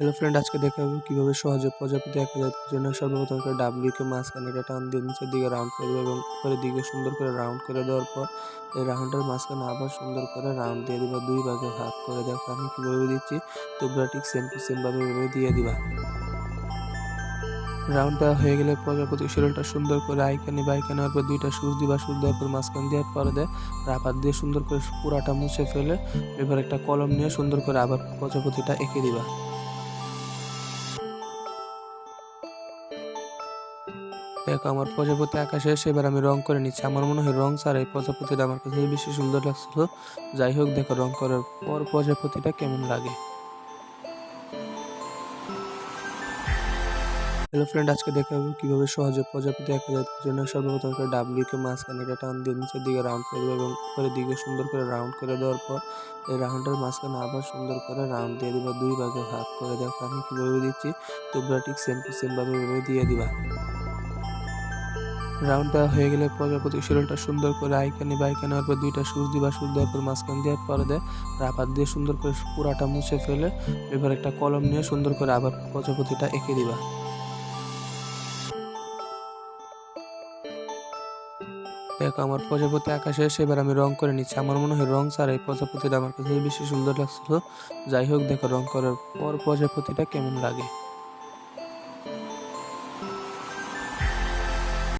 Hello friend, আজকে দেখাবো কিভাবে সহজে প্রজাপতি আঁকা যায়। তার জন্য সর্বপ্রথম একটা ডাব্লিউ কে মাঝখানে একটা টান দিয়ে নিচের দিকে রাউন্ড করে দেবো এবং উপরের দিকে সুন্দর করে রাউন্ড করে দেওয়ার পর এই রাউন্ডের মাঝখানে আবার সুন্দর করে রাউন্ড দিয়ে দিবা, দুই ভাগে ভাগ করে। দেখো আমি কিভাবে দিচ্ছি, তোমরা ঠিক সেম টু সেম ভাবে এভাবে দিয়ে দিবা। রাউন্ড দেওয়া হয়ে গেলে প্রজাপতির শরীরটা সুন্দর করে আইকা নিবা, আইকা নেওয়ার পর দুইটা সুচ দিবা, সুচ দেওয়ার পর মাঝখান দিয়ে পরে রাবার দিয়ে সুন্দর করে পুরাটা মুছে ফেলে এবার একটা কলম নিয়ে সুন্দর করে আবার প্রজাপতিটা এঁকে দিবা। দেখো আমার প্রজাপতি আঁকা শেষ, এবার আমি রং করে নিচ্ছি। আমার মনে হয় রং ছাড়া এই প্রজাপতিটা আমার কাছে বেশি সুন্দর লাগছিল। যাই হোক, দেখো রং করার পর প্রজাপতিটা কেমন লাগে। হ্যালো ফ্রেন্ড, আজকে দেখাবো কিভাবে সহজে প্রজাপতি আঁকা যায়। তার জন্য সর্বপ্রথম একটা ডাব্লিউ কে মাঝখানে একটা টান দিয়ে নিচের দিকে রাউন্ড করে দেবো এবং উপরের দিকে সুন্দর করে রাউন্ড করে দেওয়ার পর এই রাউন্ডের মাঝখানে আবার সুন্দর করে রাউন্ড দিয়ে দিবা, দুই ভাগে ভাগ করে। দেখো আমি কিভাবে দিচ্ছি, তোমরা ঠিক সেম টু সেম ভাবে এভাবে দিয়ে দিবা। রাউন্ড দেওয়া হয়ে গেলে প্রজাপতির শরীরটা সুন্দর করে আইকা নিবা, আইকা নেওয়ার পর দুইটা সুচ দিবা, সুচ দেওয়ার পর মাঝখান দিয়ে পরে রাবার দিয়ে সুন্দর করে পুরাটা মুছে ফেলে এবার একটা কলম নিয়ে সুন্দর করে আবার প্রজাপতিটা এঁকে দিবা। দেখো আমার প্রজাপতি আঁকা শেষ, এবার আমি রং করে নিচ্ছি। আমার মনে হয় রং ছাড়া এই প্রজাপতিটা আমার কাছে বেশি সুন্দর লাগছিল। যাই হোক, দেখো রং করার পর প্রজাপতিটা কেমন লাগে।